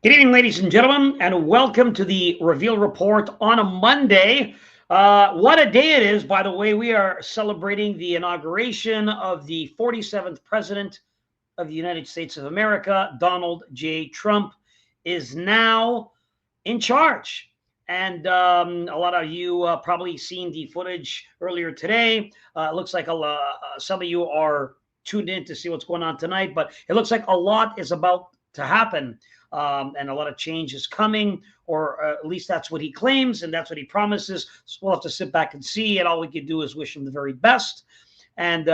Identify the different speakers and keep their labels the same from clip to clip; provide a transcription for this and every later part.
Speaker 1: Good evening, ladies and gentlemen, and welcome to the Reveal Report on a Monday. What a day it is, by the way. We are celebrating the inauguration of the 47th President of the United States of America. Donald J. Trump is now in charge. And a lot of you probably seen the footage earlier today. It looks like some of you are tuned in to see what's going on tonight, but it looks like a lot is about to happen. And a lot of change is coming, or at least that's what he claims, and that's what he promises. So we'll have to sit back and see, and all we can do is wish him the very best, and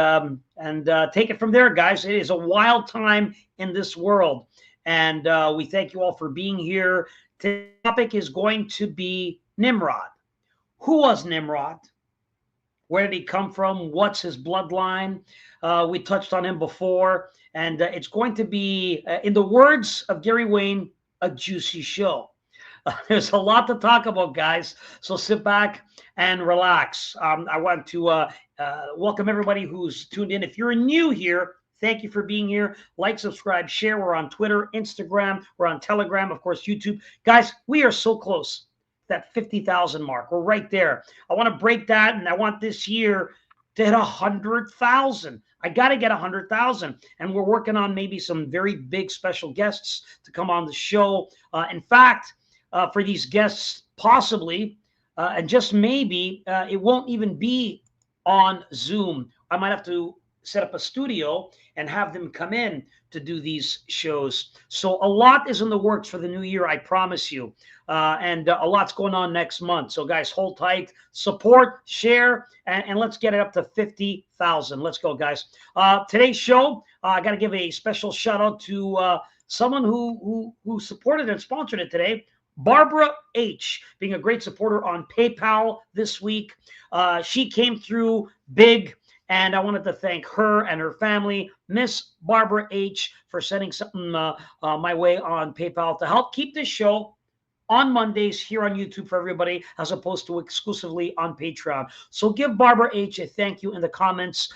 Speaker 1: take it from there, guys. It is a wild time in this world, and we thank you all for being here. Today's topic is going to be Nimrod. Who was Nimrod? Where did he come from? What's his bloodline? We touched on him before. And it's going to be, in the words of Gary Wayne, a juicy show. There's a lot to talk about, guys. So sit back and relax. I want to welcome everybody who's tuned in. If you're new here, thank you for being here. Like, subscribe, share. We're on Twitter, Instagram. We're on Telegram, of course, YouTube. Guys, we are so close to that 50,000 mark. We're right there. I want to break that, and I want this year to hit 100,000. I got to get 100,000. And we're working on maybe some very big special guests to come on the show. In fact, for these guests, possibly, and just maybe, it won't even be on Zoom. I might have to set up a studio and have them come in to do these shows. So a lot is in the works for the new year, I promise you. And a lot's going on next month. So guys, hold tight, support, share, and let's get it up to 50,000. Let's go, guys. Today's show, I got to give a special shout out to someone who supported and sponsored it today. Barbara H, being a great supporter on PayPal this week. She came through big, and I wanted to thank her and her family, Miss Barbara H, for sending something my way on PayPal to help keep this show on Mondays here on YouTube for everybody, as opposed to exclusively on Patreon. So give Barbara H a thank you in the comments.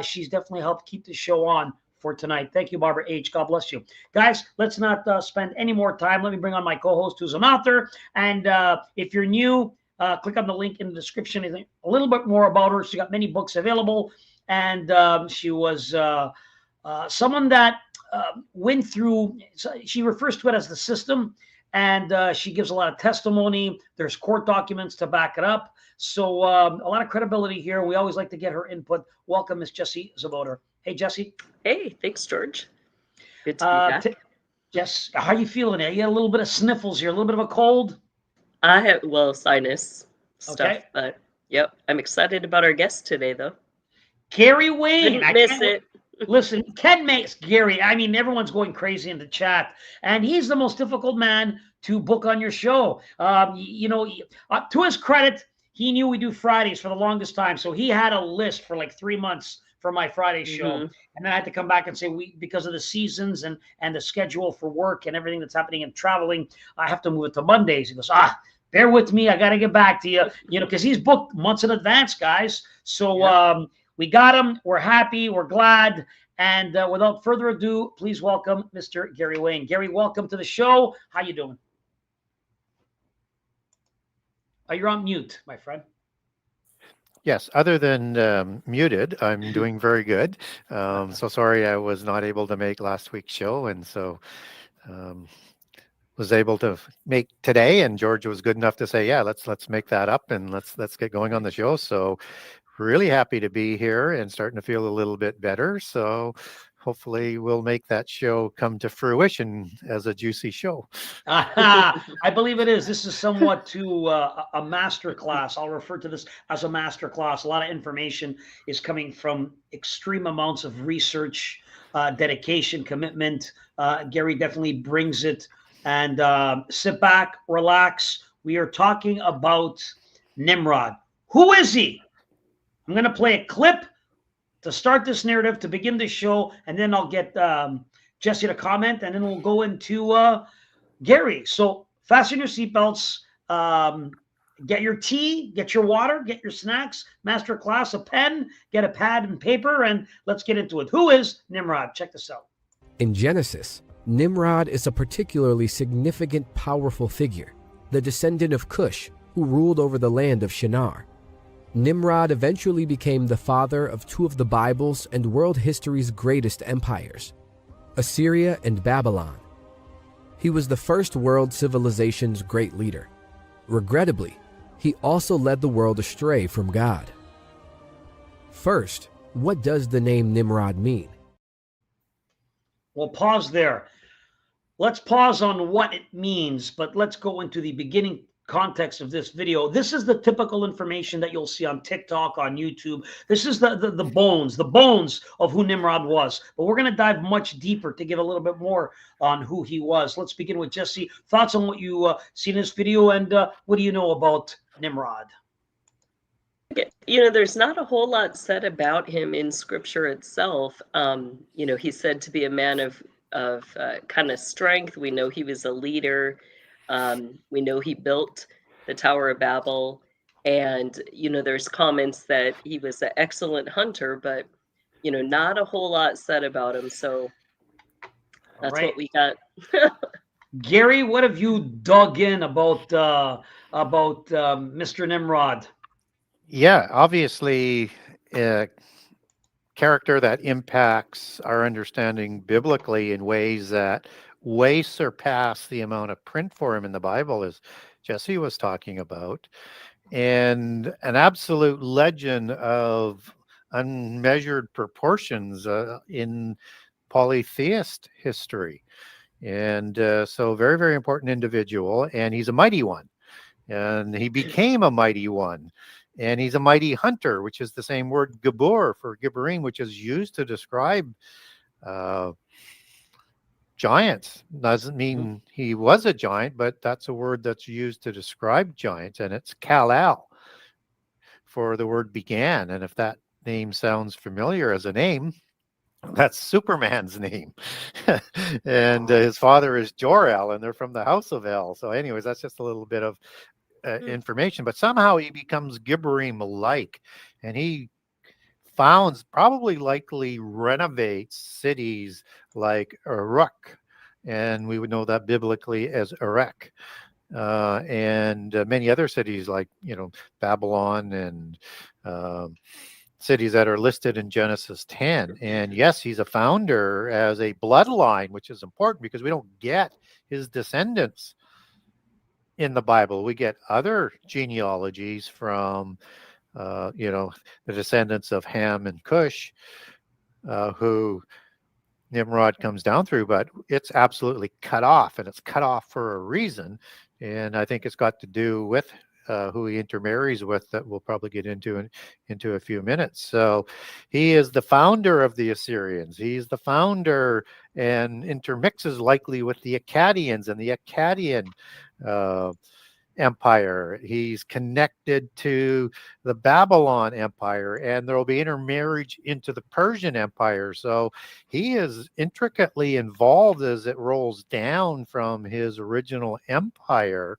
Speaker 1: She's definitely helped keep the show on for tonight. Thank you, Barbara H. God bless you. Guys, let's not spend any more time. Let me bring on my co-host, who's an author. And if you're new, click on the link in the description. A little bit more about her. She got many books available. And she was someone that went through, she refers to it as the system. And she gives a lot of testimony. There's court documents to back it up. So a lot of credibility here. We always like to get her input. Welcome, Miss Jessie Zaboter. Hey, Jessie.
Speaker 2: Hey, thanks, George. Good to be back.
Speaker 1: Jess, how are you feeling? You had a little bit of sniffles here, a little bit of a cold?
Speaker 2: I have, sinus stuff.
Speaker 1: Okay.
Speaker 2: But, yep, I'm excited about our guest today, though.
Speaker 1: Gary Wayne.
Speaker 2: Didn't miss it.
Speaker 1: Listen, Ken makes Gary. I mean, everyone's going crazy in the chat, and he's the most difficult man to book on your show. To his credit, he knew we do Fridays for the longest time, so he had a list for like 3 months for my Friday show, and then I had to come back and say because of the seasons and the schedule for work and everything that's happening and traveling, I have to move it to Mondays. He goes, bear with me, I got to get back to you, because he's booked months in advance, guys. So. Yeah. We got him. We're happy. We're glad. And without further ado, please welcome Mr. Gary Wayne. Gary, welcome to the show. How you doing? You're on mute, my friend.
Speaker 3: Yes, other than muted, I'm doing very good. So sorry I was not able to make last week's show, and so was able to make today. And George was good enough to say, "Yeah, let's make that up and let's get going on the show." So. Really happy to be here and starting to feel a little bit better. So hopefully we'll make that show come to fruition as a juicy show.
Speaker 1: I believe it is. This is somewhat to a master class. I'll refer to this as a master class. A lot of information is coming from extreme amounts of research, dedication, commitment. Gary definitely brings it. And sit back, relax. We are talking about Nimrod. Who is he? I'm going to play a clip to start this narrative, to begin the show, and then I'll get Jessie to comment, and then we'll go into Gary. So fasten your seatbelts, get your tea, get your water, get your snacks, master class, a pen, get a pad and paper, and let's get into it. Who is Nimrod? Check this out.
Speaker 4: In Genesis, Nimrod is a particularly significant, powerful figure, the descendant of Cush, who ruled over the land of Shinar. Nimrod eventually became the father of two of the Bible's and world history's greatest empires, Assyria and Babylon. He was the first world civilization's great leader. Regrettably, he also led the world astray from God. First, what does the name Nimrod mean?
Speaker 1: We'll pause there. Let's pause on what it means, but let's go into the beginning context of this video. This is the typical information that you'll see on TikTok, on YouTube. This is the bones of who Nimrod was. But we're going to dive much deeper to give a little bit more on who he was. Let's begin with Jesse. Thoughts on what you see in this video, and what do you know about Nimrod?
Speaker 2: You know, there's not a whole lot said about him in Scripture itself. You know, he's said to be a man of kind of strength. We know he was a leader. We know he built the Tower of Babel, and you know, there's comments that he was an excellent hunter, but you know, not a whole lot said about him. So that's
Speaker 1: right.
Speaker 2: what we got.
Speaker 1: Gary, what have you dug in about Mr. Nimrod?
Speaker 3: Yeah, obviously, a character that impacts our understanding biblically in ways that way surpass the amount of print for him in the Bible, as Jesse was talking about, and an absolute legend of unmeasured proportions in polytheist history. And so very, very important individual, and he's a mighty one, and he became a mighty one. And he's a mighty hunter, which is the same word Gibor for Gibborim, which is used to describe giants. Doesn't mean he was a giant, but that's a word that's used to describe giants. And it's Kalal for the word began. And if that name sounds familiar as a name, that's Superman's name. And his father is Jor-El, and they're from the house of El. So anyways, that's just a little bit of information, but somehow he becomes Gibborim-like, and he founds, probably likely renovates cities like Uruk, and we would know that biblically as Erech, and many other cities like, you know, Babylon and cities that are listed in Genesis 10. And yes, he's a founder as a bloodline, which is important because we don't get his descendants in the Bible. We get other genealogies from, you know, the descendants of Ham and Cush, who Nimrod comes down through, but it's absolutely cut off, and it's cut off for a reason. And I think it's got to do with who he intermarries with, that we'll probably get into a few minutes. So he is the founder of the Assyrians. He's the founder and intermixes likely with the Akkadians and the Akkadian empire. He's connected to the Babylon Empire, and there will be intermarriage into the Persian Empire. So he is intricately involved as it rolls down from his original empire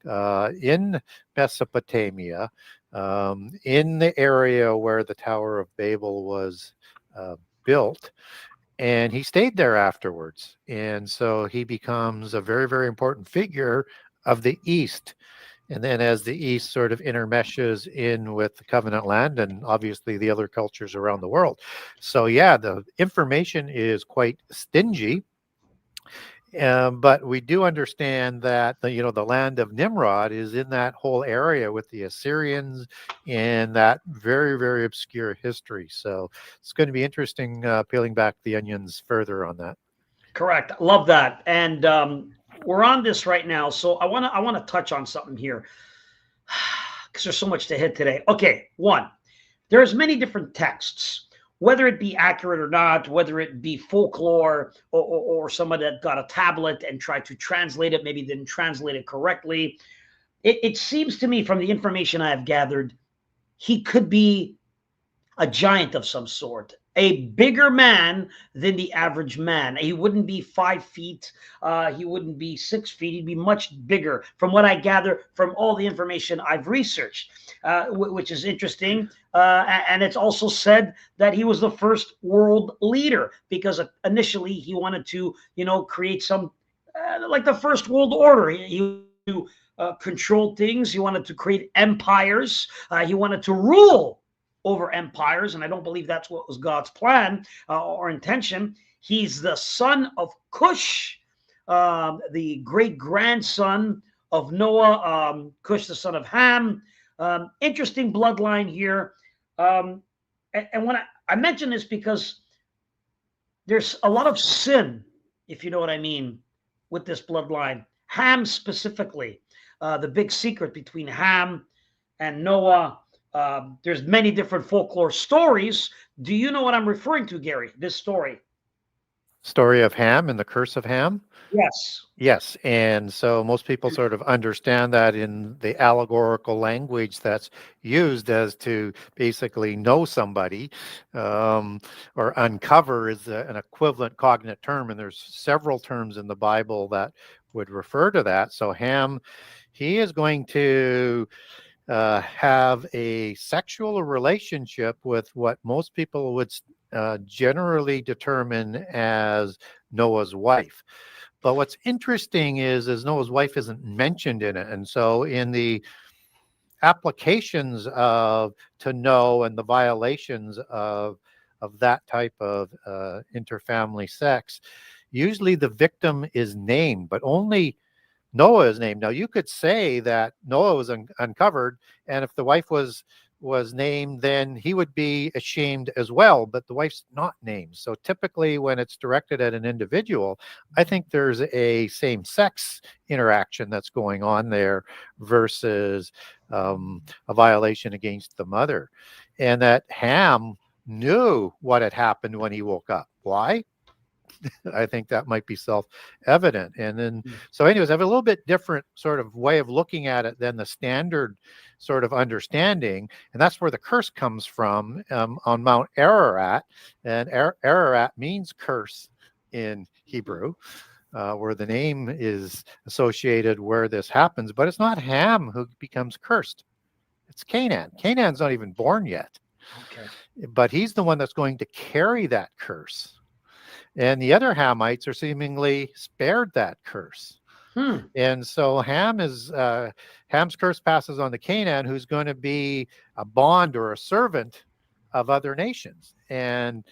Speaker 3: in Mesopotamia, in the area where the Tower of Babel was built. And he stayed there afterwards. And so he becomes a very, very important figure of the East. And then as the East sort of intermeshes in with the covenant land and obviously the other cultures around the world. So yeah, the information is quite stingy. But we do understand that the land of Nimrod is in that whole area with the Assyrians and that very, very obscure history. So it's going to be interesting peeling back the onions further on that.
Speaker 1: Correct. Love that. And we're on this right now, so I want to touch on something here because there's so much to hit today. Okay, one, there's many different texts, whether it be accurate or not, whether it be folklore or somebody that got a tablet and tried to translate it, maybe didn't translate it correctly. It seems to me, from the information I have gathered, he could be a giant of some sort. a bigger man than the average man. He wouldn't be 5 feet. He wouldn't be 6 feet. He'd be much bigger, from what I gather from all the information I've researched, which is interesting. And it's also said that he was the first world leader, because initially he wanted to, create some like the first world order. He control things. He wanted to create empires. He wanted to rule over empires, and I don't believe that's what was God's plan or intention. He's the son of Cush, the great grandson of Noah. Cush, the son of Ham. Interesting bloodline here. And when I mention this, because there's a lot of sin, if you know what I mean, with this bloodline. Ham specifically, the big secret between Ham and Noah. There's many different folklore stories. Do you know what I'm referring to, Gary? This story?
Speaker 3: Story of Ham and the curse of Ham?
Speaker 1: Yes.
Speaker 3: Yes. And so most people sort of understand that in the allegorical language that's used as to basically know somebody, or uncover is an equivalent cognate term. And there's several terms in the Bible that would refer to that. So Ham, he is going to have a sexual relationship with what most people would generally determine as Noah's wife. But what's interesting is Noah's wife isn't mentioned in it. And so in the applications to know and the violations of that type of interfamily sex, usually the victim is named, but only Noah is named. Now, you could say that Noah was uncovered, and if the wife was named, then he would be ashamed as well, but the wife's not named. So typically when it's directed at an individual, I think there's a same-sex interaction that's going on there versus a violation against the mother. And that Ham knew what had happened when he woke up. Why? I think that might be self-evident. And then, so anyways, I have a little bit different sort of way of looking at it than the standard sort of understanding. And that's where the curse comes from, on Mount Ararat. And Ararat means curse in Hebrew, where the name is associated where this happens. But it's not Ham who becomes cursed. It's Canaan. Canaan's not even born yet.
Speaker 1: Okay.
Speaker 3: But he's the one that's going to carry that curse. And the other Hamites are seemingly spared that curse. And so Ham's curse passes on to Canaan, who's going to be a bond or a servant of other nations. And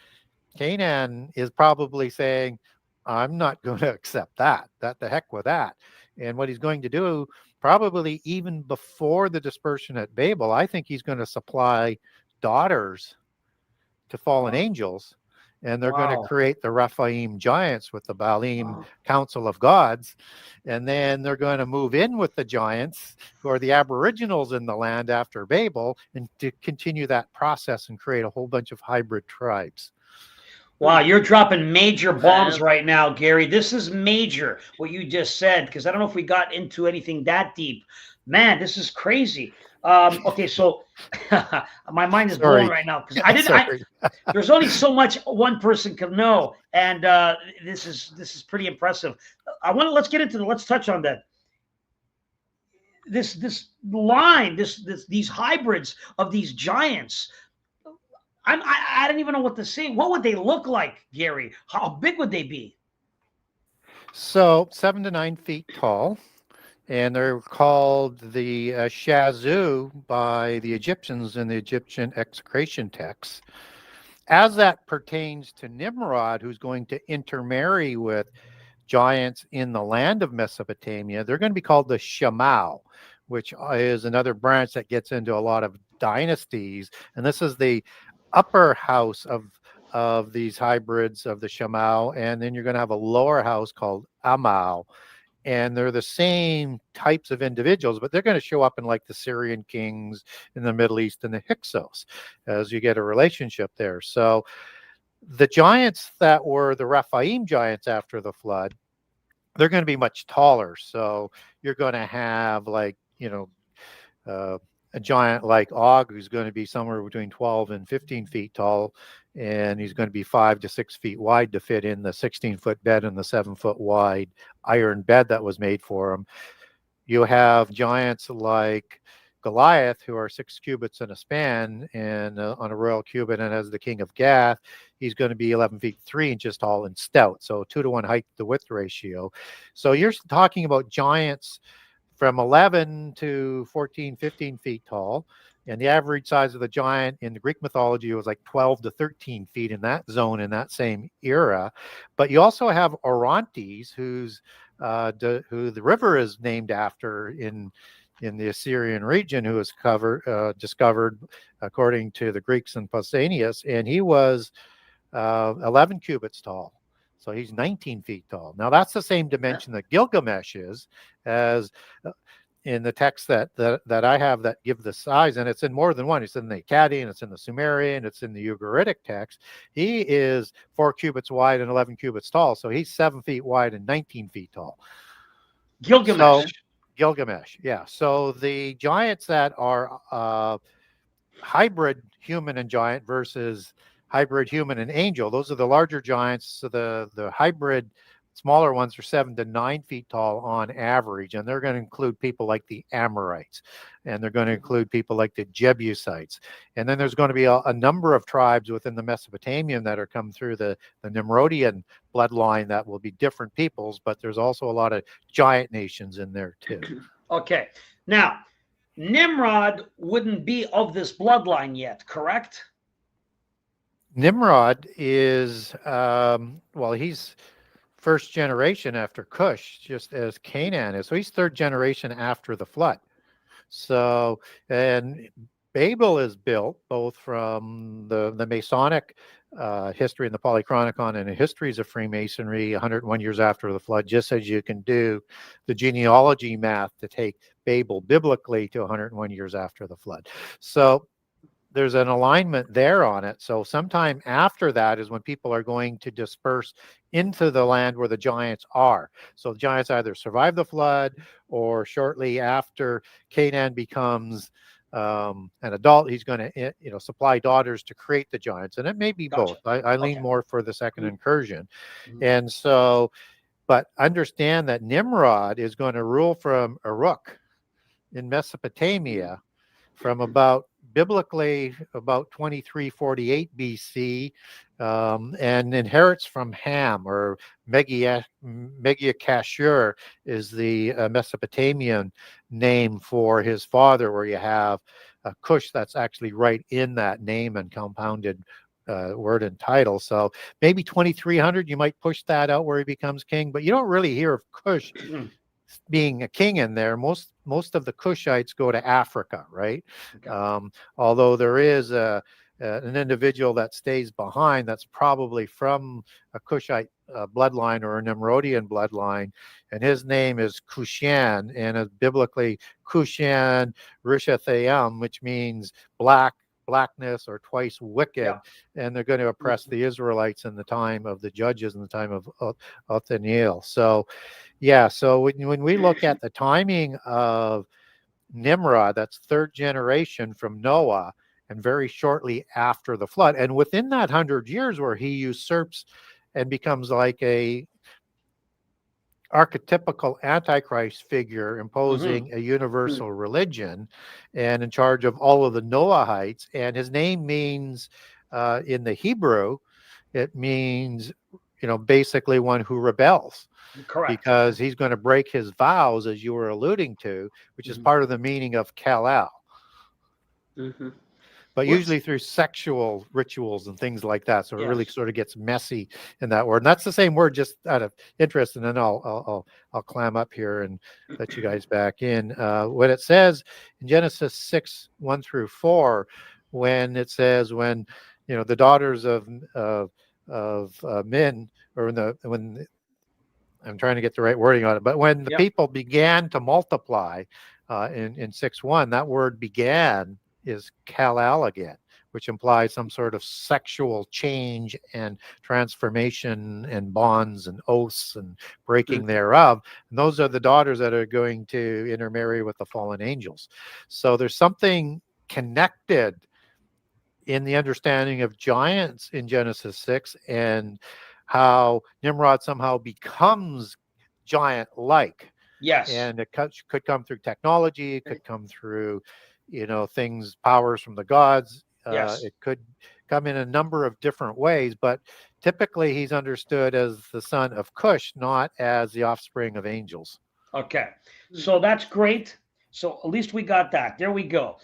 Speaker 3: Canaan is probably saying, I'm not going to accept that. The heck with that. And what he's going to do, probably even before the dispersion at Babel, I think he's going to supply daughters to fallen angels. And they're going to create the Rephaim giants with the Baalim council of gods. And then they're going to move in with the giants, who are the aboriginals in the land after Babel, and to continue that process and create a whole bunch of hybrid tribes.
Speaker 1: Wow, you're dropping major bombs right now, Gary. This is major, what you just said, because I don't know if we got into anything that deep. Man, this is crazy. Okay, so my mind is blown right now, because there's only so much one person can know, and this is pretty impressive. Let's get into let's touch on that. This line, these hybrids of these giants. I don't even know what to say. What would they look like, Gary? How big would they be?
Speaker 3: So 7 to 9 feet tall. And they're called the Shazu by the Egyptians in the Egyptian execration texts. As that pertains to Nimrod, who's going to intermarry with giants in the land of Mesopotamia, they're going to be called the Shamau, which is another branch that gets into a lot of dynasties. And this is the upper house of these hybrids of the Shamau. And then you're going to have a lower house called Amau. And they're the same types of individuals, but they're going to show up in like the Syrian kings in the Middle East and the Hyksos, as you get a relationship there. So the giants that were the Rephaim giants after the flood, they're going to be much taller. So you're going to have like, a giant like Og, who's going to be somewhere between 12 and 15 feet tall, and he's going to be 5 to 6 feet wide to fit in the 16-foot bed and the 7-foot wide iron bed that was made for him. You have giants like Goliath, who are 6 cubits in a span, and on a royal cubit, and as the king of Gath, he's going to be 11 feet 3 inches tall and stout. So 2-to-1 height to width ratio. So you're talking about giants from 11 to 14, 15 feet tall. And the average size of the giant in the Greek mythology was like 12 to 13 feet in that zone in that same era. But you also have Orontes, who the river is named after in the Assyrian region, who was discovered according to the Greeks and Pausanias, and he was 11 cubits tall. So he's 19 feet tall. Now that's the same dimension that Gilgamesh is, as in the text that I have that give the size, and it's in more than one. It's in the Akkadian, it's in the Sumerian, it's in the Ugaritic text. He is 4 cubits wide and 11 cubits tall. So he's 7 feet wide and 19 feet tall.
Speaker 1: Gilgamesh.
Speaker 3: Gilgamesh, yeah. So the giants that are hybrid human and giant versus hybrid human and angel, those are the larger giants. So the hybrid smaller ones are 7 to 9 feet tall on average, and they're going to include people like the Amorites, and they're going to include people like the Jebusites. And then there's going to be a number of tribes within the Mesopotamian that are come through the Nimrodian bloodline that will be different peoples, but there's also a lot of giant nations in there too.
Speaker 1: Okay. Now, Nimrod wouldn't be of this bloodline yet, correct?
Speaker 3: Nimrod is, he's first generation after Cush, just as Canaan is. So he's third generation after the flood. So, and Babel is built both from the Masonic history and the Polychronicon and the histories of Freemasonry 101 years after the flood, just as you can do the genealogy math to take Babel biblically to 101 years after the flood. So there's an alignment there on it. So sometime after that is when people are going to disperse into the land where the giants are. So the giants either survive the flood, or shortly after Canaan becomes an adult, he's going to supply daughters to create the giants. And it may be both. I lean more for the second incursion. And so, but understand that Nimrod is going to rule from Uruk in Mesopotamia from biblically about 2348 BC, and inherits from Ham, or Megiakashur is the Mesopotamian name for his father, where you have Cush that's actually right in that name and compounded word and title. So maybe 2300, you might push that out where he becomes king, but you don't really hear of Cush being a king in there. Most of the Cushites go to Africa, right? Okay. Although there is an individual that stays behind that's probably from a Cushite bloodline or a Nimrodian bloodline, and his name is Cushan, and biblically Cushan Rishathaim, which means blackness or twice wicked. Yeah. And they're going to oppress the Israelites in the time of the judges in the time of Othniel. So yeah, so when we look at the timing of Nimrod, that's third generation from Noah, and very shortly after the flood, and within that 100 years where he usurps and becomes like a archetypical antichrist figure, imposing a universal religion and in charge of all of the Noahites. And his name means in the Hebrew, it means basically one who rebels.
Speaker 1: Correct.
Speaker 3: Because he's going to break his vows, as you were alluding to, which is part of the meaning of Kal-El. But usually through sexual rituals and things like that. So it really sort of gets messy in that word. And that's the same word, just out of interest. And then I'll clam up here and let you guys back in. When it says in Genesis 6:1-4, when it says when the daughters of men, or when I'm trying to get the right wording on it, but when the people began to multiply in 6:1, that word began is Kal-El again, which implies some sort of sexual change and transformation and bonds and oaths and breaking thereof. And those are the daughters that are going to intermarry with the fallen angels. So there's something connected in the understanding of giants in Genesis 6 and how Nimrod somehow becomes giant-like.
Speaker 1: Yes.
Speaker 3: And it could come through technology, it could come through, things, powers from the gods.
Speaker 1: Yes.
Speaker 3: It could come in a number of different ways, but typically he's understood as the son of Cush, not as the offspring of angels.
Speaker 1: Okay. So that's great. So at least we got that. There we go.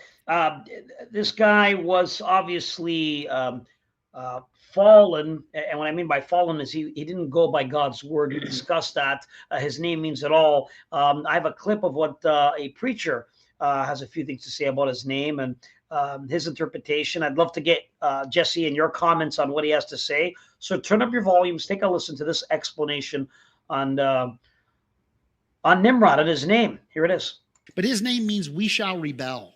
Speaker 1: This guy was obviously fallen. And what I mean by fallen is he didn't go by God's word. We discussed that. His name means it all. I have a clip of what a preacher has a few things to say about his name and his interpretation. I'd love to get Jesse and your comments on what he has to say. So turn up your volumes, take a listen to this explanation on Nimrod and his name. Here it is.
Speaker 5: But his name means we shall rebel.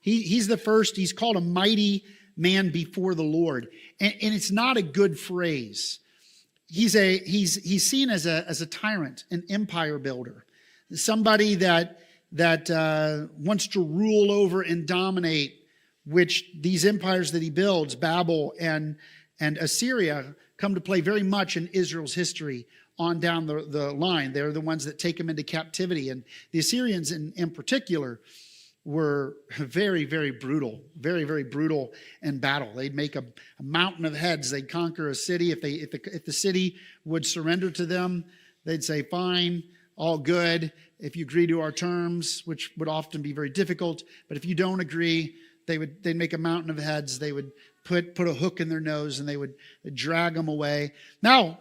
Speaker 5: He's the first. He's called a mighty man before the Lord, and it's not a good phrase. He's seen as a tyrant, an empire builder, somebody that wants to rule over and dominate. Which these empires that he builds, Babel and Assyria, come to play very much in Israel's history on down the line. They're the ones that take him into captivity, and the Assyrians in particular were very, very brutal, very, very brutal in battle. They'd make a mountain of heads. They'd conquer a city. If the city would surrender to them, they'd say, fine, all good, if you agree to our terms, which would often be very difficult. But if you don't agree, they'd make a mountain of heads. They would put a hook in their nose and they would drag them away. Now,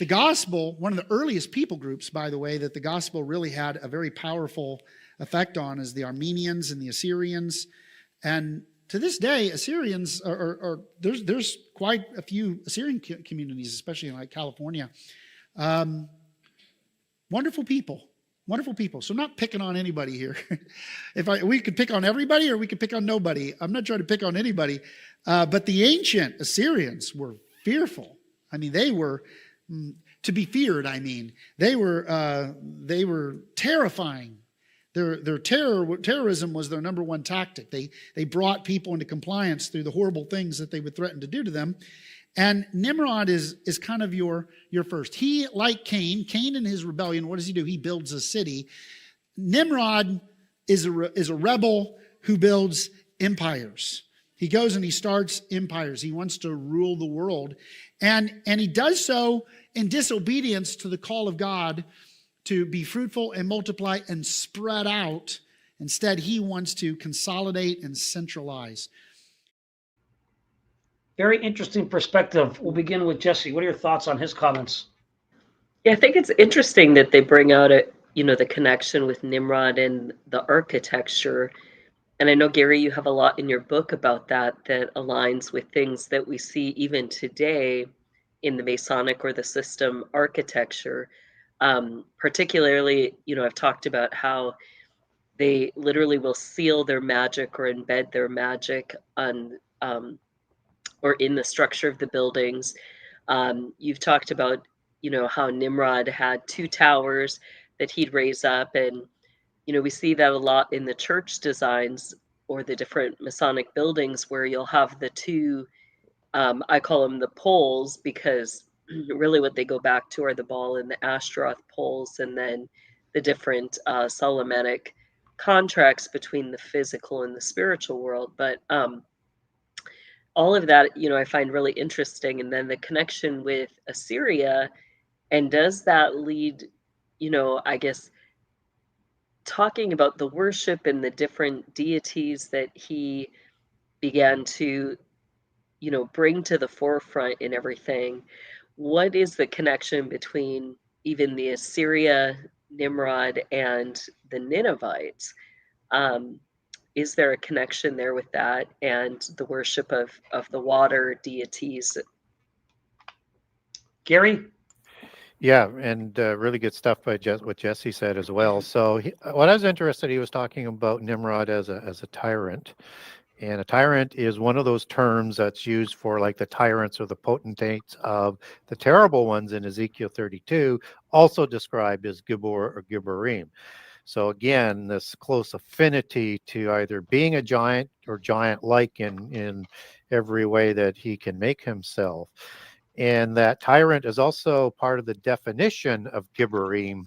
Speaker 5: the gospel, one of the earliest people groups, by the way, that the gospel really had a very powerful effect on is the Armenians and the Assyrians. And to this day, Assyrians there's quite a few Assyrian communities, especially in like California. Wonderful people. Wonderful people. So I'm not picking on anybody here. We could pick on everybody or we could pick on nobody. I'm not trying to pick on anybody. But the ancient Assyrians were fearful. I mean, they were to be feared. I mean, they were terrifying. Their terrorism was their number one tactic. They brought people into compliance through the horrible things that they would threaten to do to them. And Nimrod is kind of your first. He, like Cain in his rebellion, what does he do? He builds a city. Nimrod is a rebel who builds empires. He goes and he starts empires. He wants to rule the world. And he does so in disobedience to the call of God to be fruitful and multiply and spread out. Instead, he wants to consolidate and centralize.
Speaker 1: Very interesting perspective. We'll begin with Jesse. What are your thoughts on his comments?
Speaker 2: Yeah, I think it's interesting that they bring out the connection with Nimrod and the architecture. And I know, Gary, you have a lot in your book about that aligns with things that we see even today in the Masonic or the system architecture. Particularly, I've talked about how they literally will seal their magic or embed their magic on or in the structure of the buildings. You've talked about, how Nimrod had 2 towers that he'd raise up. And, we see that a lot in the church designs or the different Masonic buildings where you'll have the 2, I call them the poles, because really what they go back to are the Baal and the Ashtaroth poles, and then the different Solomonic contracts between the physical and the spiritual world. But all of that, I find really interesting. And then the connection with Assyria, and does that lead, I guess, talking about the worship and the different deities that he began to, bring to the forefront in everything. What is the connection between even the Assyria, Nimrod, and the Ninevites? Is there a connection there with that and the worship of the water deities?
Speaker 1: Gary?
Speaker 3: Yeah, and really good stuff by what Jesse said as well. So what I was interested, he was talking about Nimrod as a tyrant. And a tyrant is one of those terms that's used for like the tyrants or the potentates of the terrible ones in Ezekiel 32, also described as Gibor or Gibborim. So again, this close affinity to either being a giant or giant-like in every way that he can make himself. And that tyrant is also part of the definition of Gibborim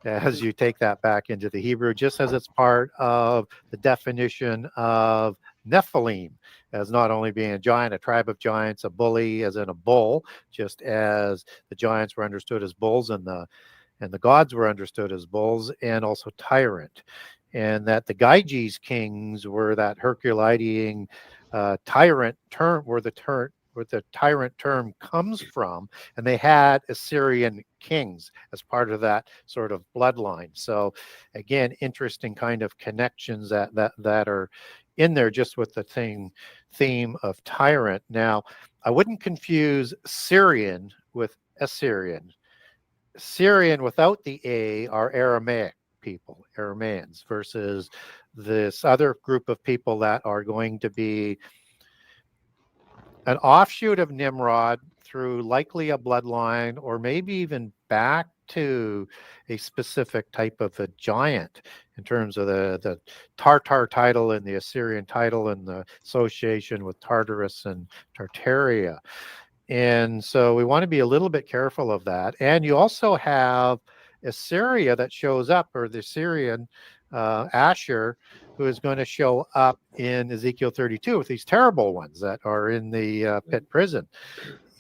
Speaker 3: as you take that back into the Hebrew, just as it's part of the definition of Nephilim, as not only being a giant, a tribe of giants, a bully, as in a bull, just as the giants were understood as bulls and the gods were understood as bulls, and also tyrant. And that the Gyges kings were that Herculean tyrant term, where the tyrant term comes from, and they had Assyrian kings as part of that sort of bloodline. So again, interesting kind of connections that are in there just with the theme of tyrant. Now, I wouldn't confuse Syrian with Assyrian. Syrian without the A are Aramaic people, Aramaeans, versus this other group of people that are going to be an offshoot of Nimrod through likely a bloodline, or maybe even back to a specific type of a giant in terms of the Tartar title and the Assyrian title and the association with Tartarus and Tartaria. And so we want to be a little bit careful of that. And you also have Assyria that shows up, or the Syrian Asher, who is going to show up in Ezekiel 32 with these terrible ones that are in the pit prison.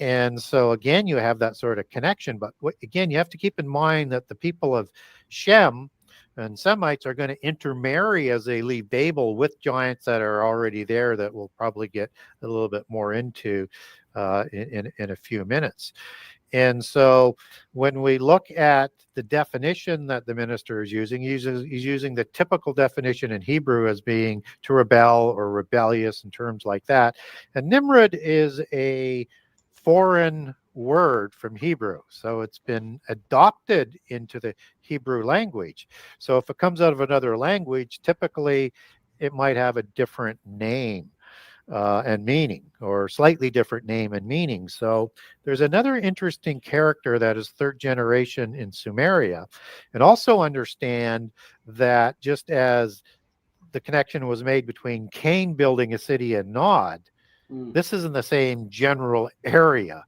Speaker 3: And so again, you have that sort of connection. But again, you have to keep in mind that the people of Shem and Semites are going to intermarry as they leave Babel with giants that are already there that we'll probably get a little bit more into in a few minutes. And so when we look at the definition that the minister is using, he's using the typical definition in Hebrew as being to rebel or rebellious and terms like that. And Nimrod is a foreign word from Hebrew. So it's been adopted into the Hebrew language. So if it comes out of another language, typically it might have a different name and meaning, or slightly different name and meaning. So there's another interesting character that is third generation in Sumeria. And also understand that just as the connection was made between Cain building a city and Nod, this is in the same general area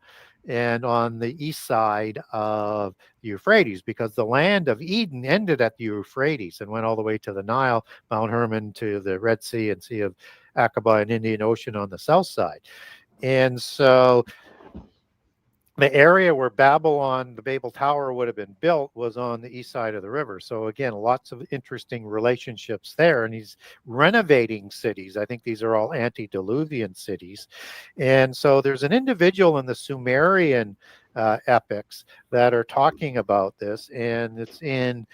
Speaker 3: and on the east side of the Euphrates, because the land of Eden ended at the Euphrates and went all the way to the Nile, Mount Hermon, to the Red Sea and Sea of Aqaba and Indian Ocean on the south side. And so the area where Babylon, the Babel Tower, would have been built was on the east side of the river. So again, lots of interesting relationships there. And he's renovating cities. I think these are all antediluvian cities. And so there's an individual in the Sumerian epics that are talking about this. And it's in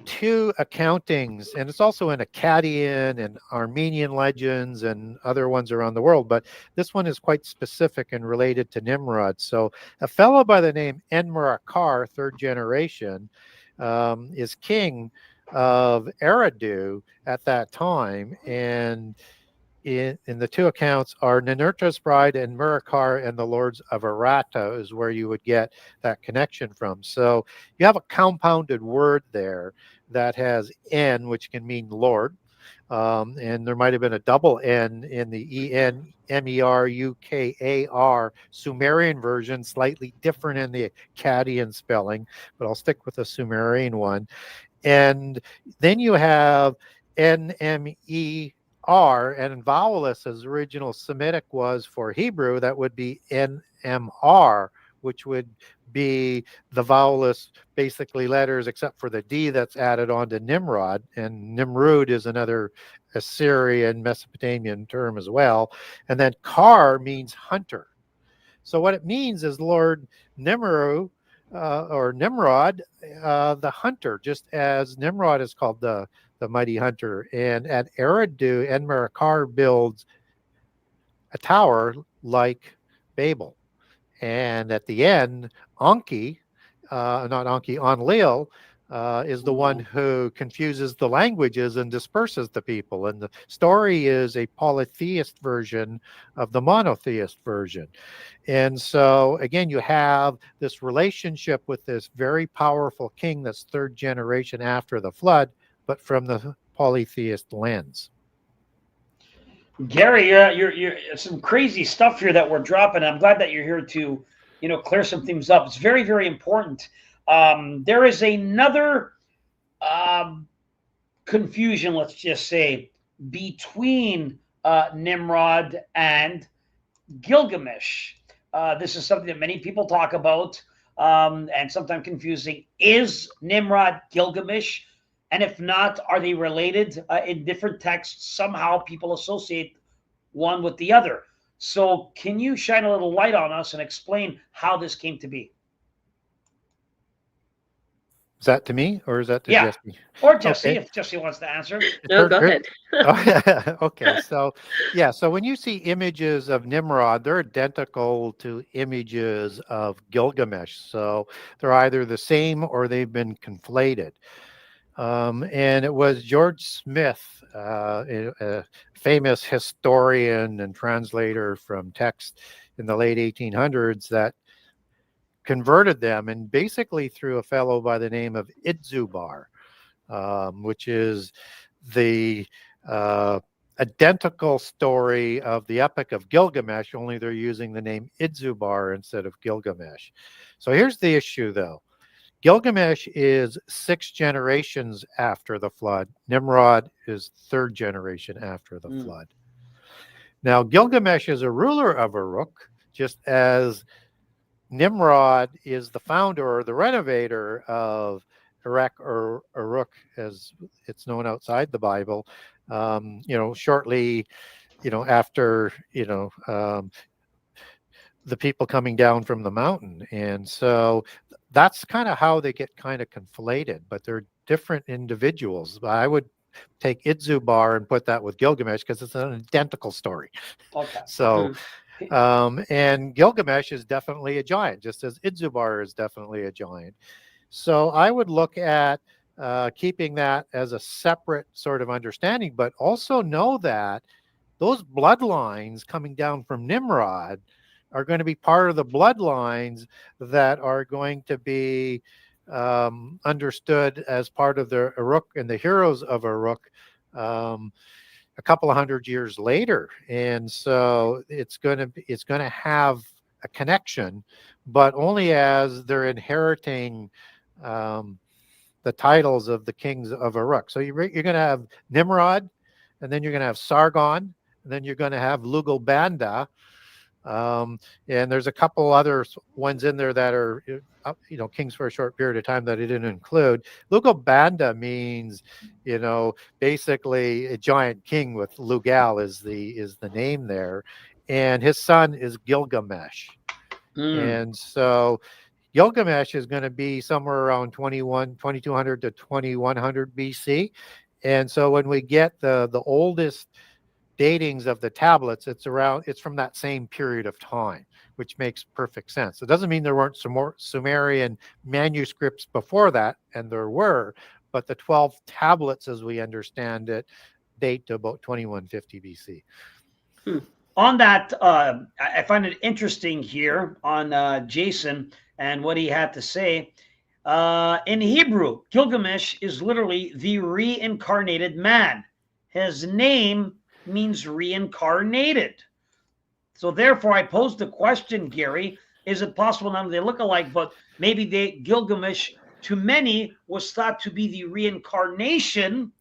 Speaker 3: two accountings, and it's also in Akkadian and Armenian legends and other ones around the world, but this one is quite specific and related to Nimrod. So a fellow by the name Enmerakar, third generation, is king of Eridu at that time, and in the two accounts are Ninurta's bride and Murakar and the lords of Arata is where you would get that connection from. So you have a compounded word there that has N, which can mean Lord. And there might have been a double N in the Enmerukar Sumerian version, slightly different in the Akkadian spelling, but I'll stick with the Sumerian one. And then you have NME and vowelless, as original Semitic was for Hebrew, that would be NMR, which would be the vowelless basically letters except for the D that's added on to Nimrod. And Nimrud is another Assyrian Mesopotamian term as well. And then Kar means hunter. So what it means is Lord Nimrod, or Nimrod, the hunter, just as Nimrod is called the mighty hunter. And at Eridu, Enmerakar builds a tower like Babel. And at the end, Enlil is the one who confuses the languages and disperses the people. And the story is a polytheist version of the monotheist version. And so, again, you have this relationship with this very powerful king that's third generation after the flood, but from the polytheist lens.
Speaker 1: Gary, you're some crazy stuff here that we're dropping. I'm glad that you're here to, clear some things up. It's very, very important. There is another confusion, let's just say, between Nimrod and Gilgamesh. This is something that many people talk about, and sometimes confusing. Is Nimrod Gilgamesh? And if not, are they related in different texts? Somehow people associate one with the other. So can you shine a little light on us and explain how this came to be?
Speaker 3: Is that to me or is that to
Speaker 1: Yeah.
Speaker 3: Jesse?
Speaker 1: Or Jesse,
Speaker 3: Okay.
Speaker 1: if Jesse wants to answer.
Speaker 2: No, go ahead.
Speaker 3: Okay, so when you see images of Nimrod, they're identical to images of Gilgamesh. So they're either the same or they've been conflated. And it was George Smith, a famous historian and translator from text in the late 1800s, that converted them, and basically through a fellow by the name of Idzubar, which is the identical story of the Epic of Gilgamesh, only they're using the name Idzubar instead of Gilgamesh. So here's the issue, though. Gilgamesh is 6 generations after the flood. Nimrod is 3rd generation after the flood. Now, Gilgamesh is a ruler of Uruk, just as Nimrod is the founder or the renovator of Iraq, or Uruk as it's known outside the Bible, shortly, after, the people coming down from the mountain. And so that's kind of how they get kind of conflated, but they're different individuals. I would take Idzubar and put that with Gilgamesh because it's an identical story.
Speaker 1: Okay.
Speaker 3: So, and Gilgamesh is definitely a giant, just as Idzubar is definitely a giant. So I would look at keeping that as a separate sort of understanding, but also know that those bloodlines coming down from Nimrod are going to be part of the bloodlines that are going to be understood as part of the Uruk and the heroes of Uruk a couple of hundred years later. And so it's going to have a connection, but only as they're inheriting the titles of the kings of Uruk. So you're going to have Nimrod, and then you're going to have Sargon, and then you're going to have Lugalbanda. And there's a couple other ones in there that are, kings for a short period of time that I didn't include. Lugalbanda means, basically a giant king, with Lugal is the name there, and his son is Gilgamesh. And so Gilgamesh is going to be somewhere around 2200 to 2100 BC. And so when we get the oldest datings of the tablets, it's from that same period of time, which makes perfect sense. It doesn't mean there weren't some more Sumerian manuscripts before that, and there were, but the 12 tablets, as we understand it, date to about 2150 BC.
Speaker 1: On that, I find it interesting here on Jason and what he had to say. In Hebrew, Gilgamesh is literally the reincarnated man. His name means reincarnated. So therefore, I posed the question, Gary, is it possible now they look alike, but maybe Gilgamesh, to many, was thought to be the reincarnation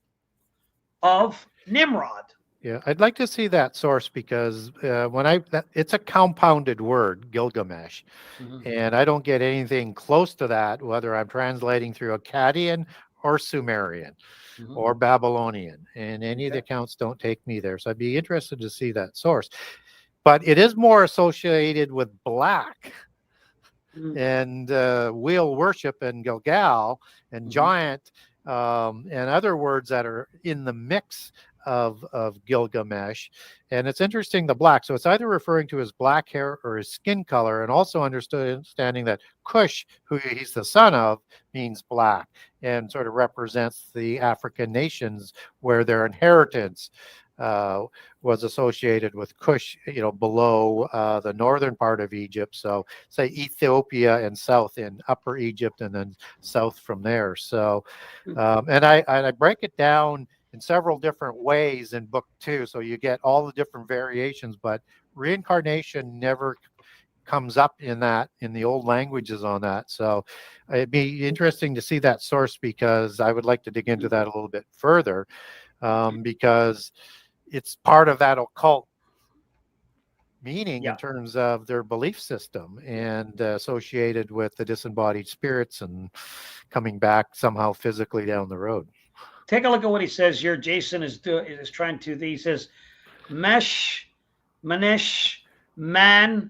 Speaker 1: of Nimrod?
Speaker 3: Yeah, I'd like to see that source, because it's a compounded word, Gilgamesh, and I don't get anything close to that, whether I'm translating through Akkadian or Sumerian or Babylonian, and any of the accounts don't take me there. So I'd be interested to see that source. But it is more associated with black and wheel worship and Gilgal and giant and other words that are in the mix of Gilgamesh. And it's interesting, the black. So it's either referring to his black hair or his skin color, and also understanding that Cush, who he's the son of, means black and sort of represents the African nations where their inheritance was associated with Cush, below the northern part of Egypt. So say Ethiopia and south in Upper Egypt, and then south from there. So, and I break it down in several different ways in book 2. So you get all the different variations, but reincarnation never comes up in the old languages on that. So it'd be interesting to see that source, because I would like to dig into that a little bit further, because it's part of that occult meaning in terms of their belief system, and associated with the disembodied spirits and coming back somehow physically down the road.
Speaker 1: Take a look at what he says here. Jason is trying to. He says, Mesh, Manesh, Man,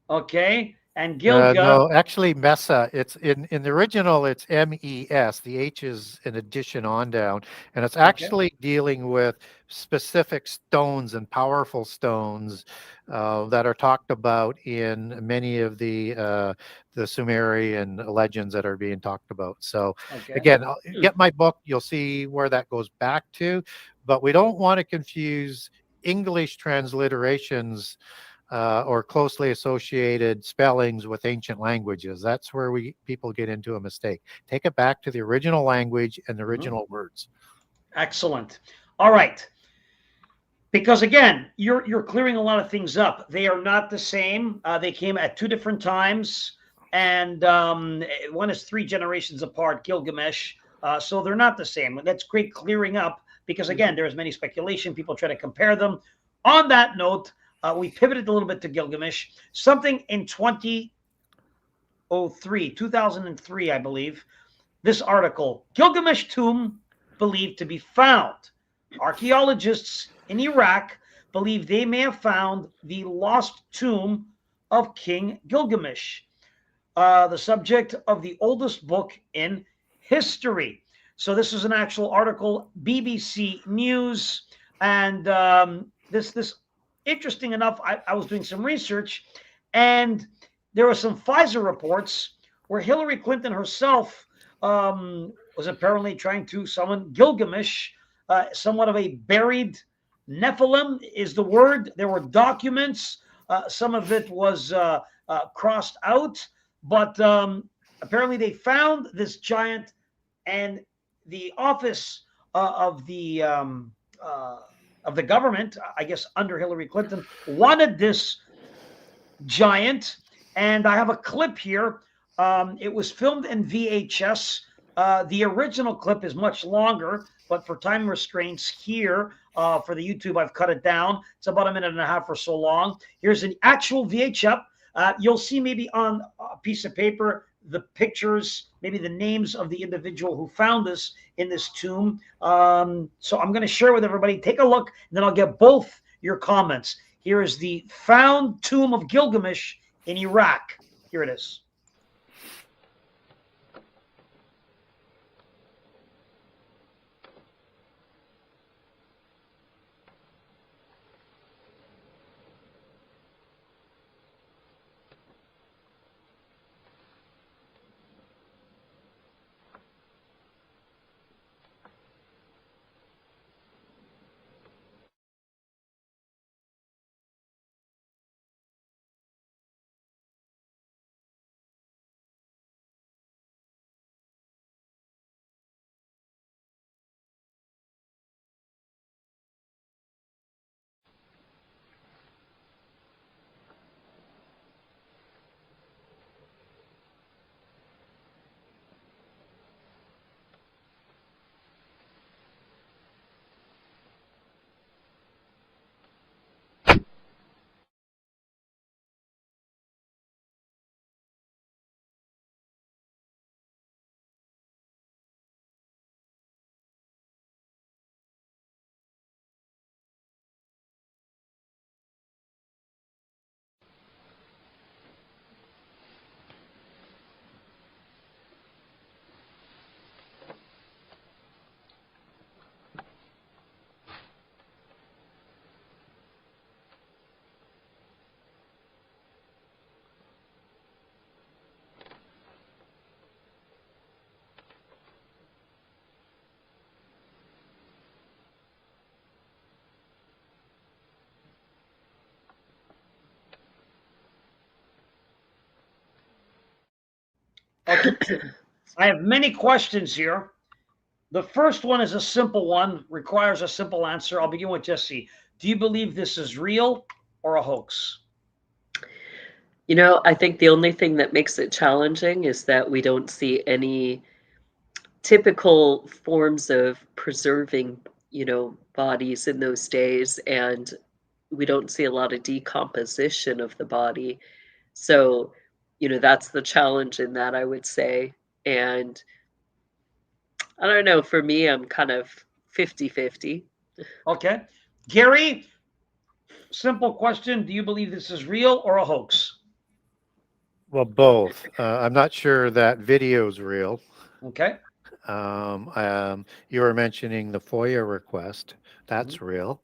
Speaker 1: okay, and Gilga.
Speaker 3: No, actually, Mesa. It's in the original. It's MES. The H is an addition on down, and it's actually dealing with specific stones and powerful stones that are talked about in many of the Sumerian legends that are being talked about. So again, get my book. You'll see where that goes back to, but we don't want to confuse English transliterations or closely associated spellings with ancient languages. That's where people get into a mistake. Take it back to the original language and the original words.
Speaker 1: Excellent. All right. Because again, you're clearing a lot of things up. They are not the same. They came at 2 different times, and one is 3 generations apart, Gilgamesh. So they're not the same. That's great clearing up, because again, there's many speculation. People try to compare them. On that note, we pivoted a little bit to Gilgamesh. Something in 2003, I believe. This article, Gilgamesh tomb believed to be found. Archaeologists in Iraq believe they may have found the lost tomb of King Gilgamesh, the subject of the oldest book in history. So this is an actual article, BBC News, and this interesting enough, I was doing some research, and there were some Pfizer reports where Hillary Clinton herself was apparently trying to summon Gilgamesh, somewhat of a buried Nephilim is the word. There were documents. Some of it was crossed out, but apparently they found this giant, and the office of the government, I guess under Hillary Clinton, wanted this giant. And I have a clip here. It was filmed in VHS. The original clip is much longer, but for time restraints here, for the YouTube, I've cut it down. It's about 1.5 minutes or so long. Here's an actual VHS. You'll see maybe on a piece of paper the pictures, maybe the names of the individual who found this in this tomb. So I'm going to share with everybody. Take a look, and then I'll get both your comments. Here is the found tomb of Gilgamesh in Iraq. Here it is. Okay. I have many questions here. The first one is a simple one, requires a simple answer. I'll begin with Jesse. Do you believe this is real or a hoax?
Speaker 2: I think the only thing that makes it challenging is that we don't see any typical forms of preserving, bodies in those days, and we don't see a lot of decomposition of the body. So, that's the challenge in that, I would say. And I don't know, for me, I'm kind of 50-50.
Speaker 1: Okay. Gary, simple question. Do you believe this is real or a hoax?
Speaker 3: Well, both. I'm not sure that video's real.
Speaker 1: Okay.
Speaker 3: You were mentioning the FOIA request. That's real.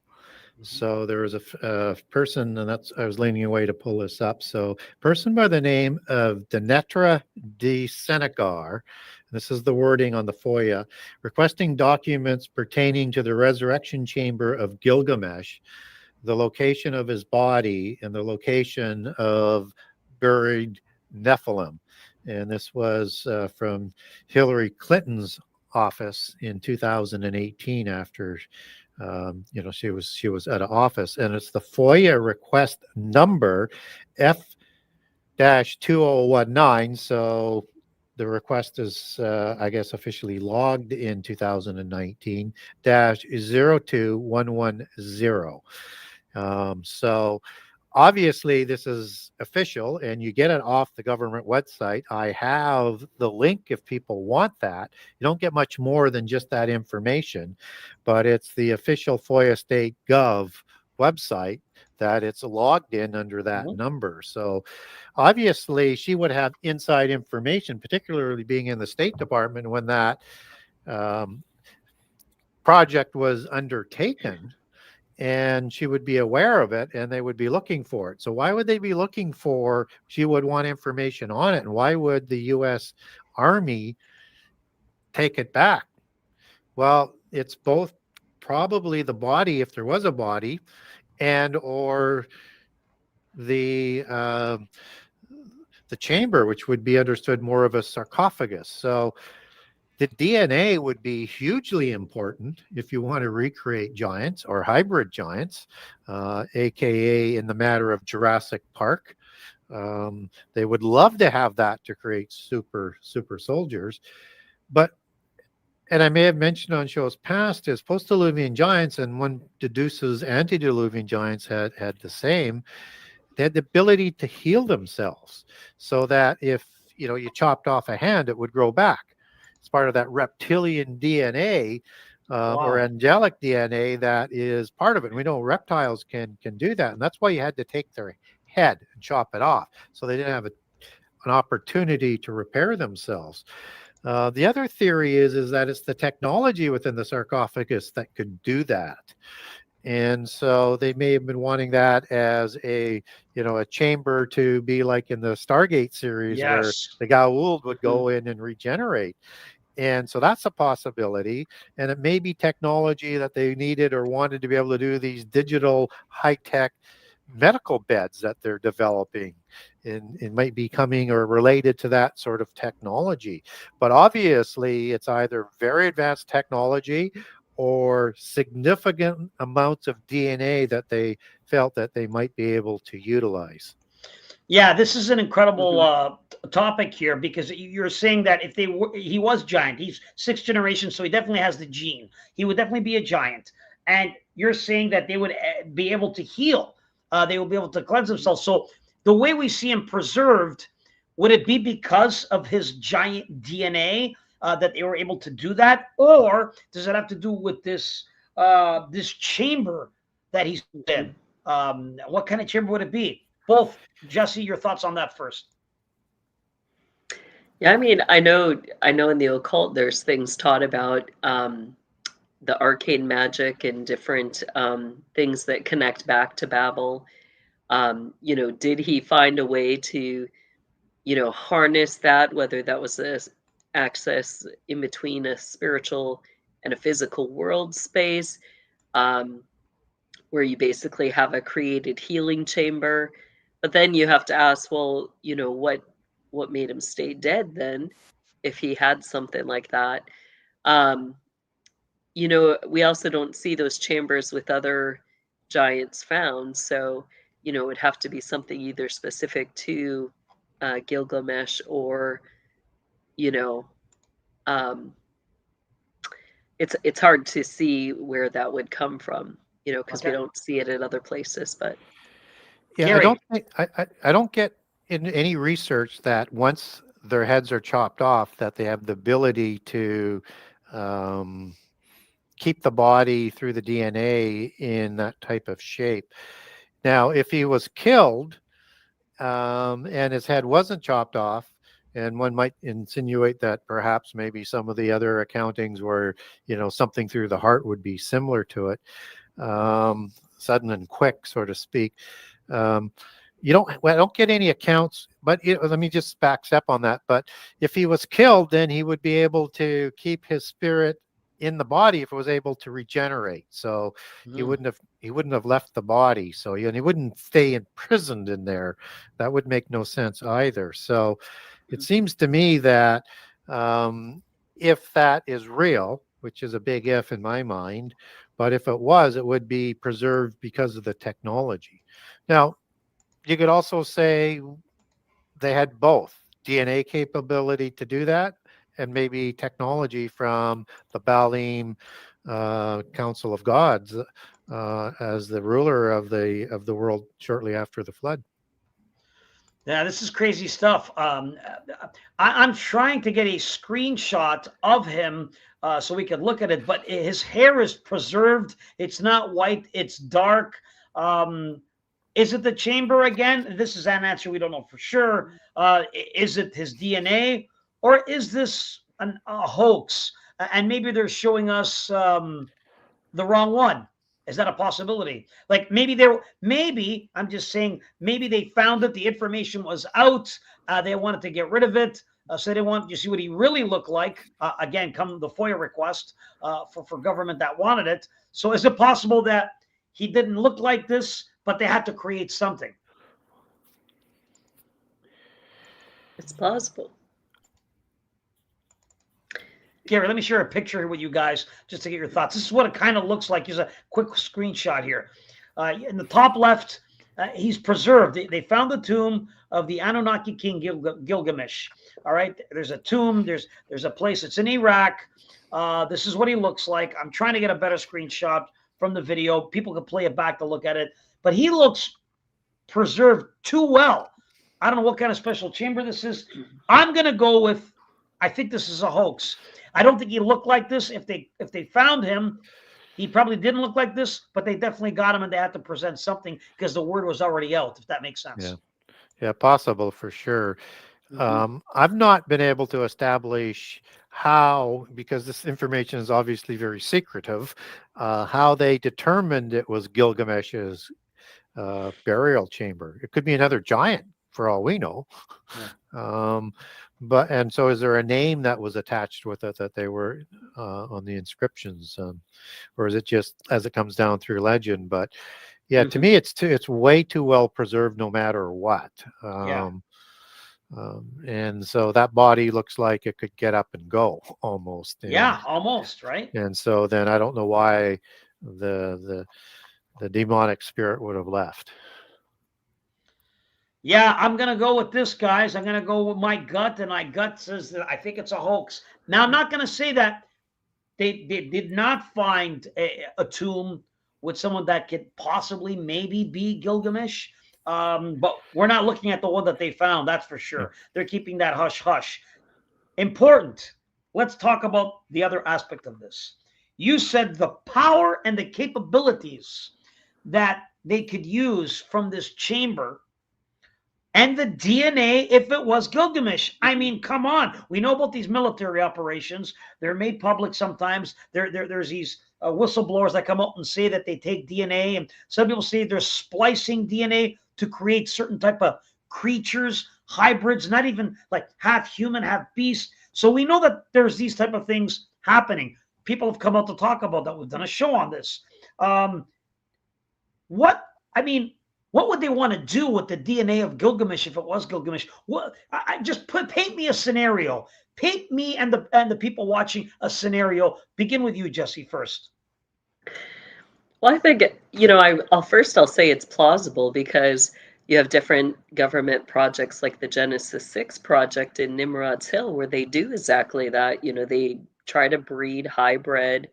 Speaker 3: So there was a person, and I was leaning away to pull this up. So person by the name of Denetra de Senegar, this is the wording on the FOIA, requesting documents pertaining to the resurrection chamber of Gilgamesh, the location of his body, and the location of buried Nephilim. And this was from Hillary Clinton's office in 2018 after she was out of office. And it's the FOIA request number F-2019. So the request is, I guess, officially logged in 2019 -02110. So obviously this is official and you get it off the government website. I have the link if people want that. You don't get much more than just that information, but it's the official FOIA State Gov website that it's logged in under that number. So obviously she would have inside information, particularly being in the State Department when that project was undertaken. And she would be aware of it and they would be looking for it. So why would they be looking for, she would want information on it. And why would the U.S. Army take it back? Well, it's both probably the body, if there was a body, and or the chamber, which would be understood more of a sarcophagus. So the DNA would be hugely important if you want to recreate giants or hybrid giants, aka in the matter of Jurassic Park. They would love to have that to create super soldiers. But, and I may have mentioned on shows past, is post-Diluvian giants, and one deduces antediluvian giants had the same. They had the ability to heal themselves, so that if you chopped off a hand, it would grow back. It's part of that reptilian DNA or angelic DNA that is part of it. And we know reptiles can do that. And that's why you had to take their head and chop it off. So they didn't have an opportunity to repair themselves. The other theory is that it's the technology within the sarcophagus that could do that. And so they may have been wanting that as a chamber to be like in the Stargate series, where the Goa'uld would go in and regenerate. And so that's a possibility. And it may be technology that they needed or wanted to be able to do these digital high-tech medical beds that they're developing. And it might be coming or related to that sort of technology. But obviously, it's either very advanced technology or significant amounts of DNA that they felt that they might be able to utilize.
Speaker 1: Yeah, this is an incredible topic here, because you're saying that if he was giant, he's 6th generation, so he definitely has the gene. He would definitely be a giant. And you're saying that they would be able to heal. They will be able to cleanse themselves. So the way we see him preserved, would it be because of his giant DNA that they were able to do that? Or does it have to do with this chamber that he's in? What kind of chamber would it be? Both. Jesse, your thoughts on that first.
Speaker 2: Yeah, I mean, I know in the occult there's things taught about the arcane magic and different things that connect back to Babel. Did he find a way to, harness that, whether that was this access in between a spiritual and a physical world space, where you basically have a created healing chamber? But then you have to ask, well, what made him stay dead then, if he had something like that. Um, we also don't see those chambers with other giants found, so it would have to be something either specific to Gilgamesh, or you know, um, it's hard to see where that would come from, because we
Speaker 1: Okay.
Speaker 2: don't see it at other places. But
Speaker 3: Yeah, I
Speaker 1: Gary.
Speaker 3: don't think I don't get in any research that once their heads are chopped off, that they have the ability to um, keep the body through the DNA in that type of shape. Now, if he was killed and his head wasn't chopped off, and one might insinuate that perhaps maybe some of the other accountings were, something through the heart would be similar to it, sudden and quick, so to speak. I don't get any accounts, but let me just back step on that. But if he was killed, then he would be able to keep his spirit in the body if it was able to regenerate. So he wouldn't have left the body. So he wouldn't stay imprisoned in there. That would make no sense either. So it seems to me that if that is real, which is a big if in my mind, but if it was, it would be preserved because of the technology. Now, you could also say they had both DNA capability to do that, and maybe technology from the Baalim Council of Gods as the ruler of the world shortly after the flood.
Speaker 1: Yeah, this is crazy stuff. I'm trying to get a screenshot of him so we could look at it, but his hair is preserved. It's not white, it's dark. Is it the chamber again? This is an answer we don't know for sure. Is it his DNA, or is this a hoax? And maybe they're showing us the wrong one. Is that a possibility? Like maybe I'm just saying, maybe they found it, the information was out, they wanted to get rid of it, so they wanted to see what he really looked like. Again, come the FOIA request for government that wanted it. So is it possible that he didn't look like this, but they had to create something?
Speaker 2: it's plausible.
Speaker 1: Gary, let me share a picture here with you guys just to get your thoughts. This is what it kind of looks like. Here's a quick screenshot here. In the top left, he's preserved. They found the tomb of the Anunnaki king Gilgamesh. All right, there's a tomb. There's a place. It's in Iraq. This is what he looks like. I'm trying to get a better screenshot from the video. People can play it back to look at it. But he looks preserved too well. I don't know what kind of special chamber this is. I'm going to go with, I think this is a hoax. I don't think he looked like this. If they found him, he probably didn't look like this, but they definitely got him and they had to present something because the word was already out, if that makes sense.
Speaker 3: Yeah, possible for sure. I've not been able to establish how, because this information is obviously very secretive, how they determined it was Gilgamesh's burial chamber. It could be another giant for all we know. Yeah. And so is there a name that was attached with it that they were on the inscriptions, or is it just as it comes down through legend? But yeah, to me, it's way too well preserved no matter what. And so that body looks like it could get up and go almost.
Speaker 1: Yeah, almost, right?
Speaker 3: And so then I don't know why the demonic spirit would have left.
Speaker 1: Yeah, I'm going to go with this, guys. I'm going to go with my gut, and my gut says that I think it's a hoax. Now, I'm not going to say that they did not find a tomb with someone that could possibly maybe be Gilgamesh, but we're not looking at the one that they found, that's for sure. They're keeping that hush-hush. Important. Let's talk about the other aspect of this. You said the power and the capabilities that they could use from this chamber and the DNA if it was Gilgamesh. I mean, come on. We know about these military operations. They're made public sometimes. There's these whistleblowers that come out and say that they take DNA, and some people say they're splicing DNA to create certain type of creatures, hybrids, not even like half human, half beast. So we know that there's these type of things happening. People have come out to talk about that. We've done a show on this. What would they want to do with the DNA of Gilgamesh if it was Gilgamesh? What? Paint me a scenario. Paint me and the people watching a scenario. Begin with you, Jesse, first.
Speaker 2: Well, I think, I'll say it's plausible because you have different government projects like the Genesis 6 project in Nimrod's Hill where they do exactly that. They try to breed hybrid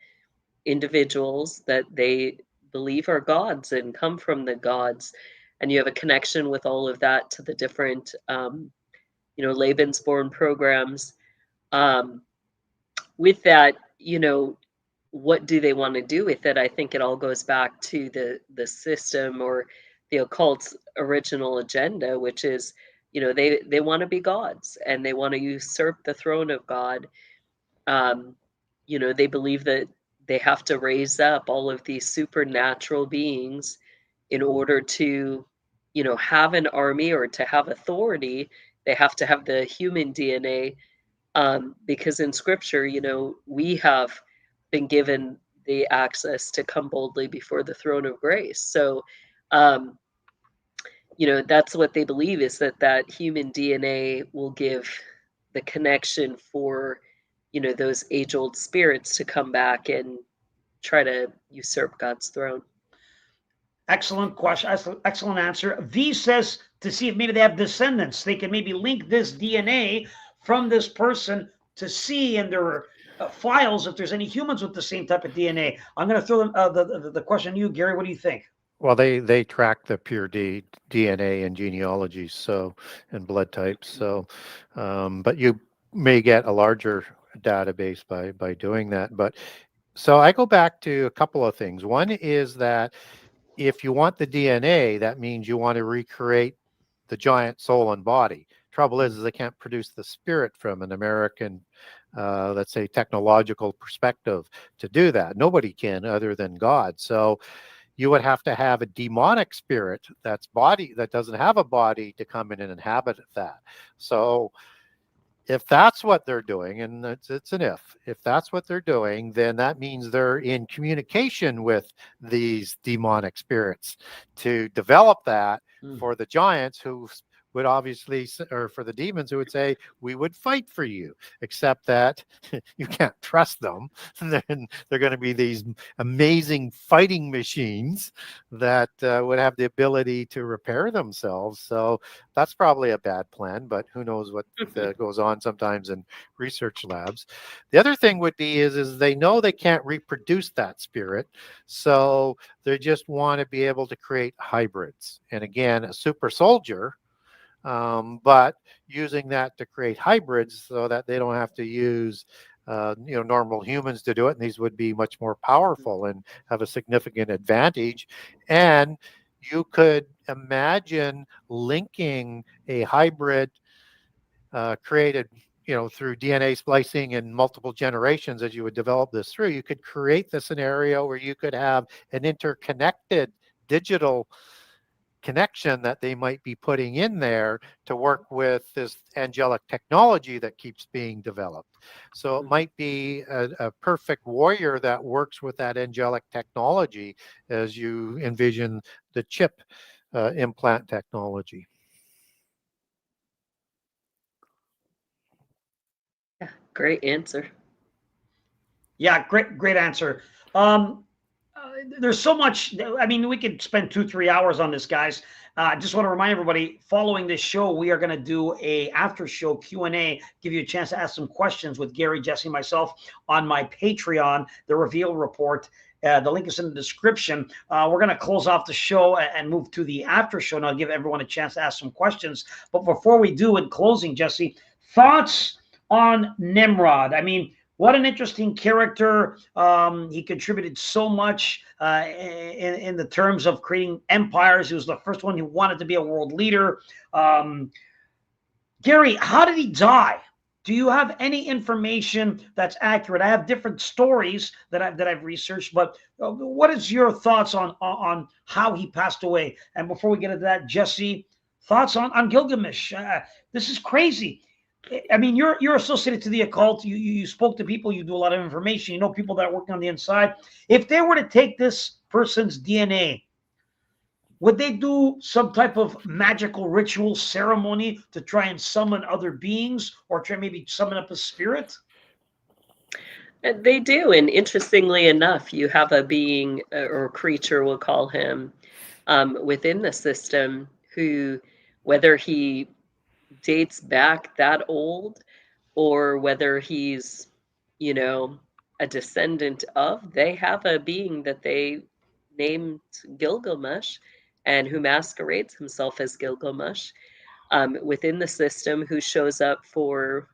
Speaker 2: individuals that they believe are gods and come from the gods. And you have a connection with all of that to the different, Lebensborn programs. With that, what do they want to do with it? I think it all goes back to the system or the occult's original agenda, which is, they want to be gods and they want to usurp the throne of God. They believe that they have to raise up all of these supernatural beings in order to, have an army or to have authority. They have to have the human DNA, because in Scripture, we have been given the access to come boldly before the throne of grace. So, that's what they believe, is that human DNA will give the connection for, those age-old spirits to come back and try to usurp God's throne.
Speaker 1: Excellent question. Excellent answer. V says to see if maybe they have descendants. They can maybe link this DNA from this person to see in their files if there's any humans with the same type of DNA. I'm going to throw the question to you, Gary. What do you think?
Speaker 3: Well, they track the pure DNA and genealogies, so, and blood types. So, but you may get a larger database by doing that. But so I go back to a couple of things. One is that if you want the DNA, that means you want to recreate the giant soul and body. Trouble is they can't produce the spirit from an American, let's say, technological perspective to do that. Nobody can other than God. So you would have to have a demonic spirit that doesn't have a body to come in and inhabit that. So if that's what they're doing, and it's an if that's what they're doing, then that means they're in communication with these demonic spirits to develop that for the giants who would obviously, or for the demons who would say, we would fight for you, except that you can't trust them. Then they're going to be these amazing fighting machines that would have the ability to repair themselves. So that's probably a bad plan, but who knows what goes on sometimes in research labs. The other thing would be is they know they can't reproduce that spirit. So they just want to be able to create hybrids. And again, a super soldier, but using that to create hybrids so that they don't have to use normal humans to do it, and these would be much more powerful and have a significant advantage. And you could imagine linking a hybrid created through DNA splicing and multiple generations. As you would develop this through, you could create the scenario where you could have an interconnected digital connection that they might be putting in there to work with this angelic technology that keeps being developed. So it might be a perfect warrior that works with that angelic technology as you envision the chip implant technology.
Speaker 2: Yeah, great answer.
Speaker 1: Yeah, great answer. There's so much. I mean, we could spend 2-3 hours on this, guys. I just want to remind everybody, following this show, we are going to do a after show Q&A, give you a chance to ask some questions with Gary, Jesse, myself on my Patreon, The Reveal Report. The link is in the description. We're going to close off the show and move to the after show, and I'll give everyone a chance to ask some questions. But before we do, in closing, Jesse, thoughts on Nimrod? I mean, what an interesting character. He contributed so much in the terms of creating empires. He was the first one who wanted to be a world leader. Gary, how did he die? Do you have any information that's accurate? I have different stories that I've researched, but what is your thoughts on how he passed away? And before we get into that, Jesse, thoughts on Gilgamesh? This is crazy. I mean, you're associated to the occult. You spoke to people. You do a lot of information. You know people that are working on the inside. If they were to take this person's DNA, would they do some type of magical ritual ceremony to try and summon other beings, or try maybe summon up a spirit?
Speaker 2: And they do, and interestingly enough, you have a being or creature, we'll call him, within the system who, whether he dates back that old or whether he's, you know, a descendant of, they have a being that they named Gilgamesh and who masquerades himself as Gilgamesh within the system, who shows up for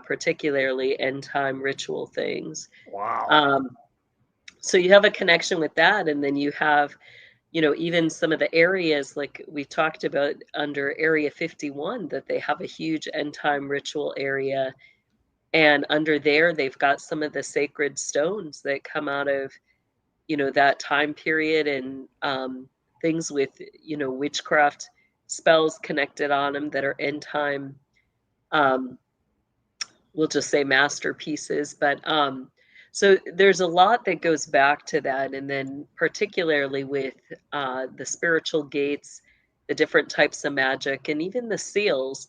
Speaker 2: particularly end time ritual things.
Speaker 1: Wow.
Speaker 2: So you have a connection with that, and then you have, you know, even some of the areas like we talked about under Area 51, that they have a huge end time ritual area. And under there, they've got some of the sacred stones that come out of, you know, that time period, and things with, you know, witchcraft spells connected on them that are end time, we'll just say masterpieces. But so there's a lot that goes back to that. And then particularly with the spiritual gates, the different types of magic, and even the seals,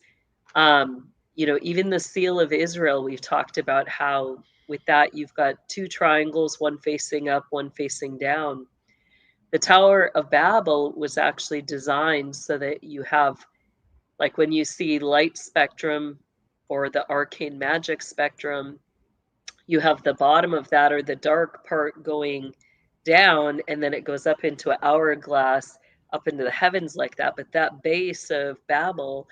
Speaker 2: you know, even the seal of Israel, we've talked about how with that you've got two triangles, one facing up, one facing down. The Tower of Babel was actually designed so that you have, like when you see light spectrum or the arcane magic spectrum, you have the bottom of that, or the dark part, going down, and then it goes up into an hourglass up into the heavens like that. But that base of Babel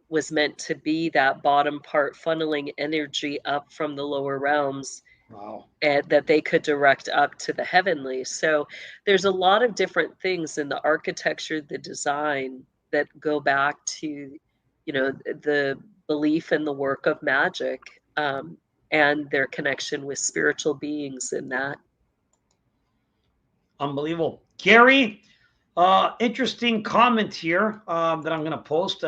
Speaker 2: was meant to be that bottom part, funneling energy up from the lower realms.
Speaker 1: Wow.
Speaker 2: And that they could direct up to the heavenly. So there's a lot of different things in the architecture, the design, that go back to, you know, the belief in the work of magic, and their connection with spiritual beings in that.
Speaker 1: Unbelievable. Gary, interesting comment here that I'm going to post.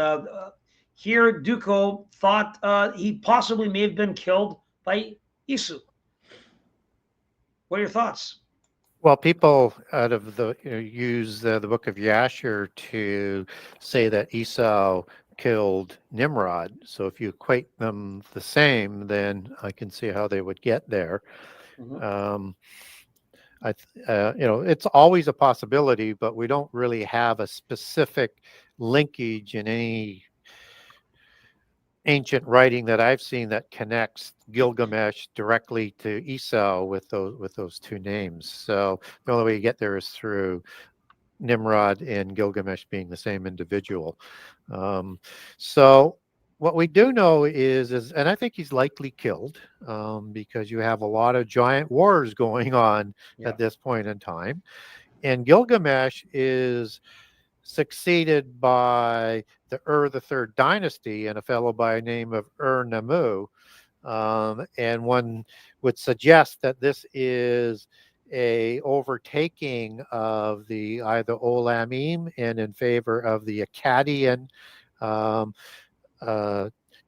Speaker 1: Here, Duco thought he possibly may have been killed by Isu. What are your thoughts?
Speaker 3: Well, people out of the use the book of Yashar to say that Esau killed Nimrod. So if you equate them the same, then I can see how they would get there.
Speaker 1: Mm-hmm.
Speaker 3: You know, it's always a possibility, but we don't really have a specific linkage in any ancient writing that I've seen that connects Gilgamesh directly to Esau with those two names. So the only way you get there is through Nimrod and Gilgamesh being the same individual. So what we do know is, and I think he's likely killed because you have a lot of giant wars going on at this point in time. And Gilgamesh is succeeded by the the third dynasty and a fellow by the name of Namu. And one would suggest that this is a overtaking of the either Olamim and in favor of the Akkadian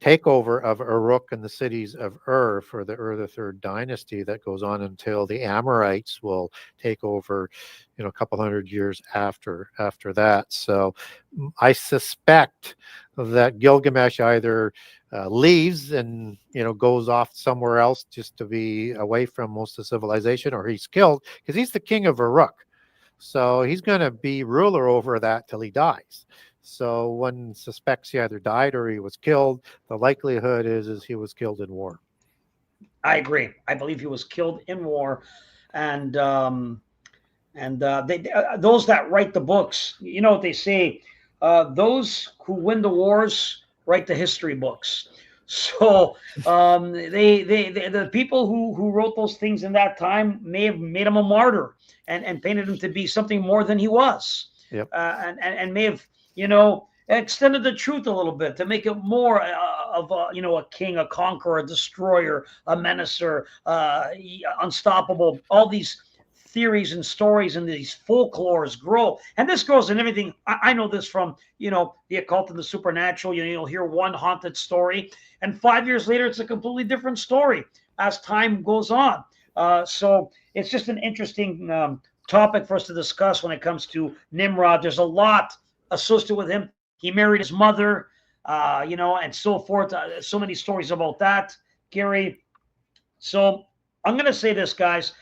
Speaker 3: takeover of Uruk and the cities of for the the third dynasty that goes on until the Amorites will take over, you know, a couple hundred years after that. So I suspect that Gilgamesh either leaves and, you know, goes off somewhere else just to be away from most of civilization, or he's killed because he's the king of Uruk. So he's going to be ruler over that till he dies. So one suspects he either died or he was killed. The likelihood is he was killed in war.
Speaker 1: I agree. I believe he was killed in war, and those that write the books, you know what they say: those who win the wars write the history books. So the people who wrote those things in that time may have made him a martyr and painted him to be something more than he was.
Speaker 3: Yep.
Speaker 1: And may have, you know, extended the truth a little bit to make it more of a, you know, a king, a conqueror, a destroyer, a menacer, unstoppable. All these theories and stories and these folklores grow, and this grows in everything. I know this from, you know, the occult and the supernatural. You know, you'll hear one haunted story, and 5 years later, it's a completely different story as time goes on. So it's just an interesting topic for us to discuss when it comes to Nimrod. There's a lot associated with him. He married his mother, and so forth. So many stories about that, Gary. So I'm going to say this, guys.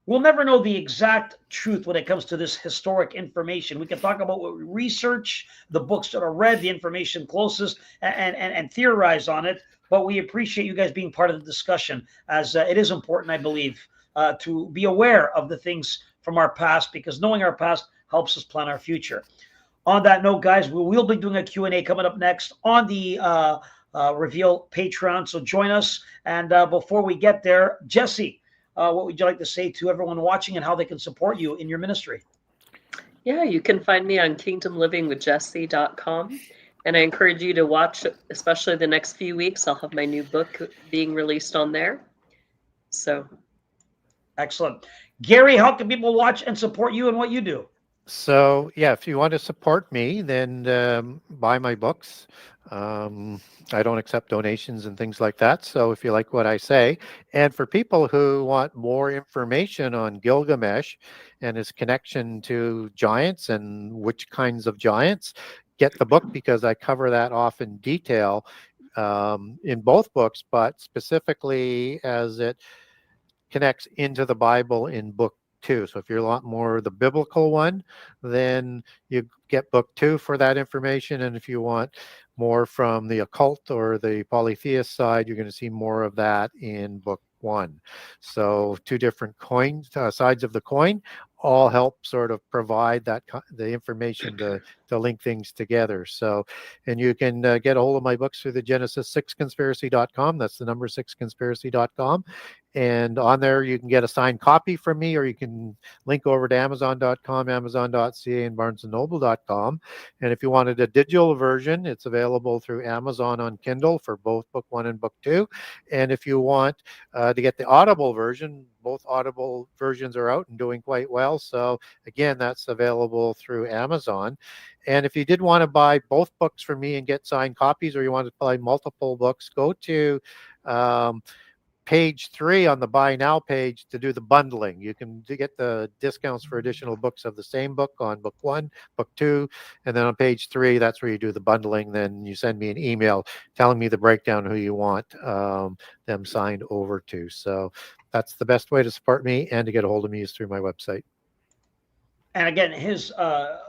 Speaker 1: We'll never know the exact truth when it comes to this historic information. We can talk about what we research, the books that are read, the information closest, and theorize on it. But we appreciate you guys being part of the discussion, as it is important, I believe, to be aware of the things from our past, because knowing our past helps us plan our future. On that note, guys, we will be doing a Q&A coming up next on the Reveal Patreon. So join us. And before we get there, Jesse, what would you like to say to everyone watching and how they can support you in your ministry?
Speaker 2: Yeah, you can find me on kingdomlivingwithjesse.com. And I encourage you to watch, especially the next few weeks. I'll have my new book being released on there. So.
Speaker 1: Excellent. Gary, how can people watch and support you and what you do?
Speaker 3: So, yeah, if you want to support me, then buy my books. I don't accept donations and things like that. So if you like what I say, and for people who want more information on Gilgamesh and his connection to giants and which kinds of giants, get the book, because I cover that off in detail in both books, but specifically as it connects into the Bible in book 2. So if you want more the biblical one, then you get book 2 for that information. And if you want more from the occult or the polytheist side, you're going to see more of that in book 1. So 2 different coins, sides of the coin, all help sort of provide that the information to link things together. So, and you can get a hold of my books through the Genesis6conspiracy.com. That's the number 6conspiracy.com. And on there, you can get a signed copy from me, or you can link over to Amazon.com, Amazon.ca, and BarnesandNoble.com. And if you wanted a digital version, it's available through Amazon on Kindle for both book 1 and book 2. And if you want to get the Audible version, both Audible versions are out and doing quite well. So again, that's available through Amazon. And if you did want to buy both books from me and get signed copies, or you want to buy multiple books, go to page 3 on the buy now page to do the bundling. You can get the discounts for additional books of the same book on book 1, book 2, and then on page 3, that's where you do the bundling. Then you send me an email telling me the breakdown who you want them signed over to. So that's the best way to support me, and to get a hold of me is through my website.
Speaker 1: And again, his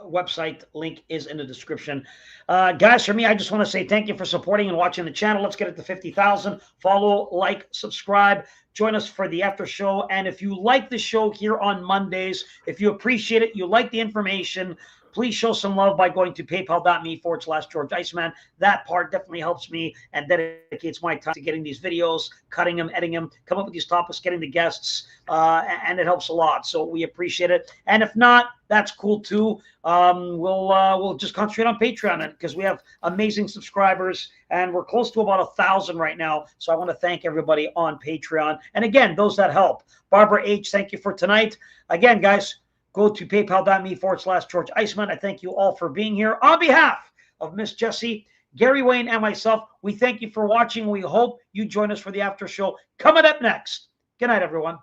Speaker 1: website link is in the description. Guys, for me, I just want to say thank you for supporting and watching the channel. Let's get it to 50,000. Follow, like, subscribe. Join us for the after show. And if you like the show here on Mondays, if you appreciate it, you like the information, please show some love by going to paypal.me/George Iceman. That part definitely helps me and dedicates my time to getting these videos, cutting them, editing them, come up with these topics, getting the guests, and it helps a lot. So we appreciate it. And if not, that's cool too. We'll just concentrate on Patreon, because we have amazing subscribers, and we're close to about 1,000 right now. So I want to thank everybody on Patreon. And again, those that help. Barbara H., thank you for tonight. Again, guys, go to paypal.me/George Iceman. I thank you all for being here. On behalf of Miss Jessie, Gary Wayne, and myself, we thank you for watching. We hope you join us for the after show coming up next. Good night, everyone.